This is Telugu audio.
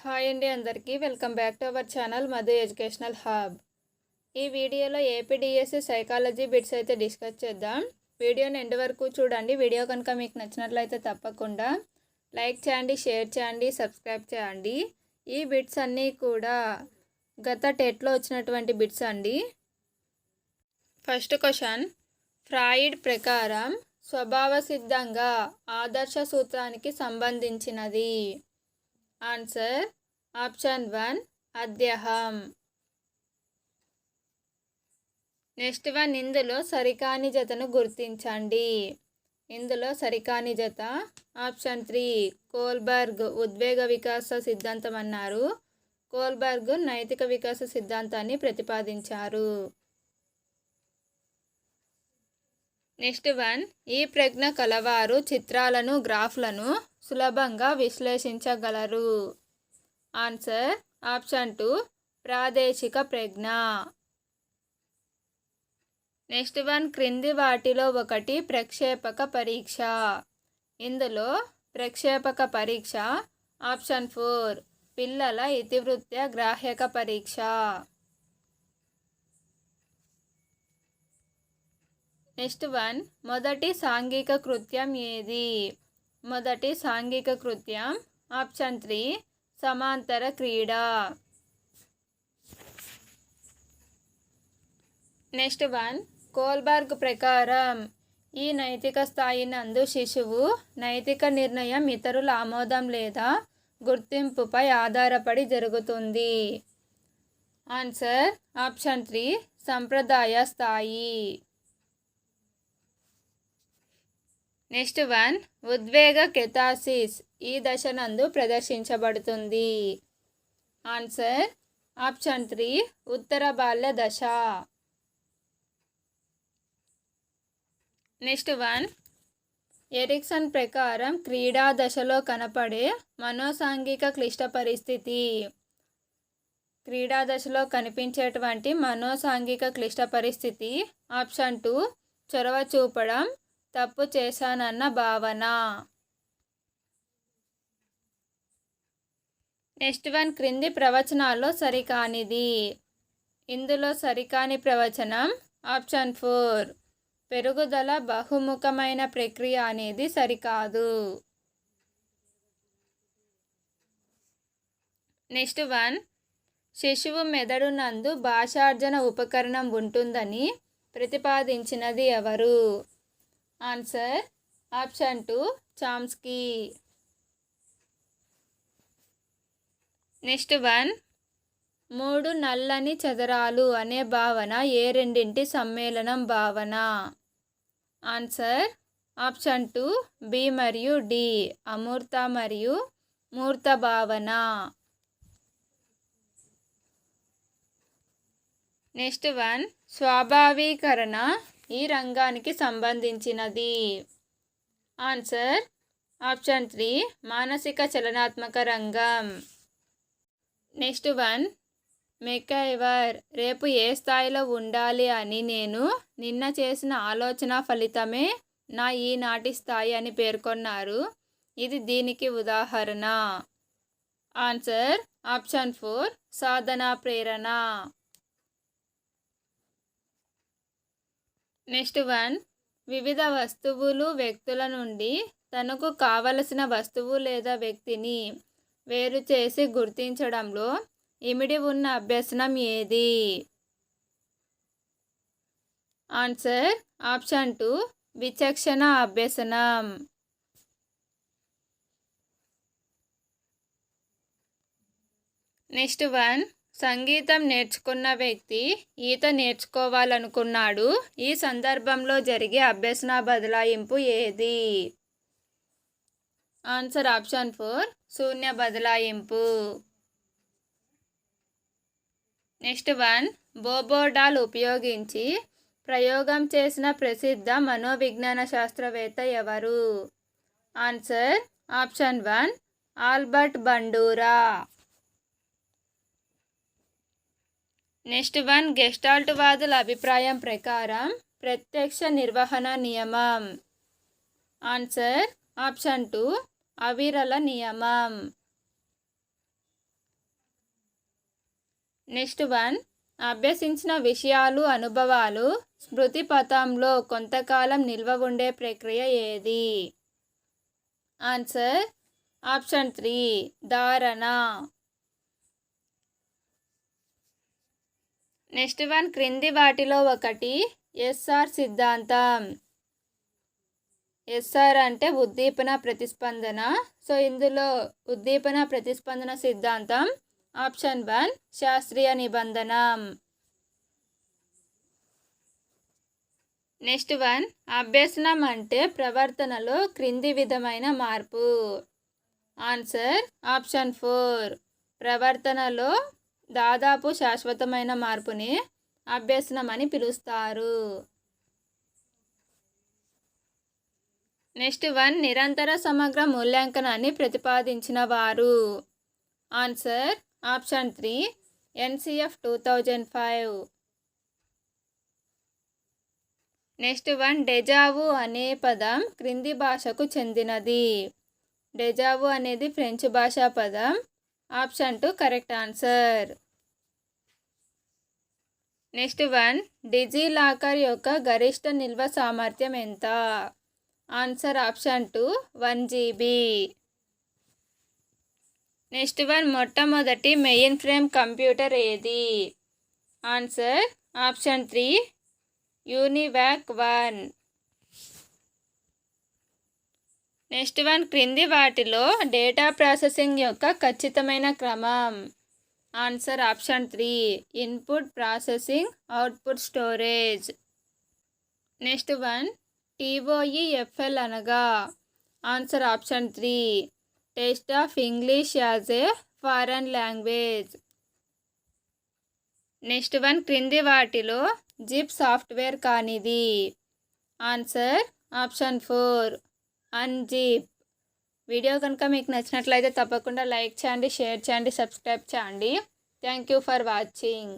హాయ్ అండి అందరికీ welcome back to our channel Madhu educational hub. ఈ వీడియోలో ఏపీడిఎస్సి సైకాలజీ బిట్స్ అయితే డిస్కస్ చేద్దాం. వీడియోని ఎండ్ వరకు చూడండి. వీడియో కనుక మీకు నచ్చినట్లయితే తప్పకుండా లైక్ చేయండి, షేర్ చేయండి, సబ్స్క్రైబ్ చేయండి. ఈ బిట్స్ అన్నీ కూడా గత టెట్లో వచ్చినటువంటి బిట్స్ అండి. ఫస్ట్ క్వశ్చన్, ఫ్రాయిడ్ ప్రకారం స్వభావ సిద్ధంగా ఆదర్శ సూత్రానికి సంబంధించినది. Answer option 1 అద్యహం. నెక్స్ట్ వన్, ఇందులో సరికాని జతను గుర్తించండి. ఇందులో సరికాని జత ఆప్షన్ 3 కోల్బర్గ్ ఉద్వేగ వికాస సిద్ధాంతం అన్నారు. కోల్బర్గ్ నైతిక వికాస సిద్ధాంతాన్ని ప్రతిపాదించారు. నెక్స్ట్ వన్, ఈ ప్రజ్ఞ కలవారు చిత్రాలను, గ్రాఫ్లను సులభంగా విశ్లేషించగలరు. ఆన్సర్ ఆప్షన్ 2 ప్రాదేశిక ప్రజ్ఞ. నెక్స్ట్ వన్, క్రింది వాటిలో ఒకటి ప్రక్షేపక పరీక్ష. ఇందులో ప్రక్షేపక పరీక్ష ఆప్షన్ 4 పిల్లల ఇతివృత్య గ్రాహ్యక పరీక్ష. నెక్స్ట్ వన్, మొదటి సాంఘిక కృత్యం ఏది? మొదటి సాంఘిక కృత్యం ఆప్షన్ 3 సమాంతర క్రీడ. నెక్స్ట్ వన్, కోల్బర్గ్ ప్రకారం ఈ నైతిక స్థాయి నందు శిశువు నైతిక నిర్ణయం ఇతరుల ఆమోదం లేదా గుర్తింపుపై ఆధారపడి జరుగుతుంది. ఆన్సర్ ఆప్షన్ 3 సంప్రదాయ స్థాయి. నెక్స్ట్ వన్, ఉద్వేగ కెథాసిస్ ఈ దశ నందు ప్రదర్శించబడుతుంది. ఆన్సర్ ఆప్షన్ 3 ఉత్తర బాల్య దశ. నెక్స్ట్ వన్, ఎరిక్సన్ ప్రకారం క్రీడా దశలో కనపడే మనోసాంఘిక క్లిష్ట పరిస్థితి. క్రీడా దశలో కనిపించేటువంటి మనోసాంఘిక క్లిష్ట పరిస్థితి ఆప్షన్ 2 చొరవ చూపడం, తప్పు చేశానన్న భావన. నెక్స్ట్ వన్, క్రింది ప్రవచనాల్లో సరికానిది. ఇందులో సరికాని ప్రవచనం ఆప్షన్ 4 పెరుగుదల బహుముఖమైన ప్రక్రియ అనేది సరికాదు. నెక్స్ట్ వన్, శిశువు మెదడు నందు భాషార్జన ఉపకరణం ఉంటుందని ప్రతిపాదించినది ఎవరు? Answer option 2 Chomsky. Next one, 3 నల్లని చదరాలు అనే భావన ఏ రెండింటి సమ్మేళనం భావన? ఆన్సర్ ఆప్షన్ 2 బి మరియు డి అమూర్త మరియు మూర్త భావన. నెక్స్ట్ వన్, స్వాభావీకరణ ఈ రంగానికి సంబంధించినది. ఆన్సర్ ఆప్షన్ 3 మానసిక చలనాత్మక రంగం. నెక్స్ట్ వన్, మెకైవర్ రేపు ఏ స్థాయిలో ఉండాలి అని నేను నిన్న చేసిన ఆలోచన ఫలితమే నా ఈనాటి స్థాయి అని పేర్కొన్నారు. ఇది దీనికి ఉదాహరణ. ఆన్సర్ ఆప్షన్ 4 సాధనా ప్రేరణ. నెక్స్ట్ వన్, వివిధ వస్తువులు, వ్యక్తుల నుండి తనకు కావలసిన వస్తువు లేదా వ్యక్తిని వేరు చేసి గుర్తించడంలో ఇమిడి ఉన్న అభ్యసనం ఏది? ఆన్సర్ ఆప్షన్ 2 విచక్షణ అభ్యసనం. నెక్స్ట్ వన్, సంగీతం నేర్చుకున్న వ్యక్తి ఈత నేర్చుకోవాలనుకున్నాడు. ఈ సందర్భంలో జరిగే అభ్యసన బదలాయింపు ఏది? ఆన్సర్ ఆప్షన్ 4 శూన్య బదలాయింపు. నెక్స్ట్ వన్, బోబోడాల్ ఉపయోగించి ప్రయోగం చేసిన ప్రసిద్ధ మనోవిజ్ఞాన శాస్త్రవేత్త ఎవరు? Answer option 1 Albert Bandura. Next one, Gestalt వాదుల అభిప్రాయం ప్రకారం ప్రత్యక్ష నిర్వహణ నియమం. ఆన్సర్ ఆప్షన్ 2 అవిరళ నియమం. నెక్స్ట్ వన్, అభ్యసించిన విషయాలు అనుభవాలు స్మృతి పథంలో కొంతకాలం నిల్వ ఉండే ప్రక్రియ ఏది? ఆన్సర్ ఆప్షన్ 3 ధారణ. నెక్స్ట్ వన్, క్రింది వాటిలో ఒకటి ఎస్ఆర్ సిద్ధాంతం. ఎస్ఆర్ అంటే ఉద్దీపన ప్రతిస్పందన. సో ఇందులో ఉద్దీపన ప్రతిస్పందన సిద్ధాంతం ఆప్షన్ 1 శాస్త్రీయ నిబంధనం. నెక్స్ట్ వన్, అభ్యసనం అంటే ప్రవర్తనలో క్రింది విధమైన మార్పు. ఆన్సర్ ఆప్షన్ 4 ప్రవర్తనలో దాదాపు శాశ్వతమైన మార్పుని అభ్యసనం అని పిలుస్తారు. నెక్స్ట్ వన్, నిరంతర సమగ్ర మూల్యాంకనాన్ని ప్రతిపాదించిన వారు. Answer option 3 NCF 2005. Next one, deja vu అనే పదం క్రింది భాషకు చెందినది. డెజావు అనేది ఫ్రెంచ్ భాషా పదం. Option 2 correct answer. Next one, DigiLocker యొక్క గరిష్ట నిల్వ సామర్థ్యం ఎంత? Answer option 2 1 GB. Next one, మొట్టమొదటి మెయిన్ ఫ్రేమ్ కంప్యూటర్ ఏది? Answer option 3 యూనివాక్ 1. నెక్స్ట్ వన్, క్రింది వాటిలో డేటా ప్రాసెసింగ్ యొక్క ఖచ్చితమైన క్రమం. Answer option 3 input processing output storage. Next one, TOEFL అనగా? Answer option 3 test of English as a foreign language. Next one, క్రింది వాటిలో జిప్ సాఫ్ట్వేర్ కానిది. Answer option 4 unzip. వీడియో కనుక మీకు నచ్చినట్లయితే తప్పకుండా లైక్ చేయండి, షేర్ చేయండి, సబ్స్క్రైబ్ చేయండి. Thank you for watching.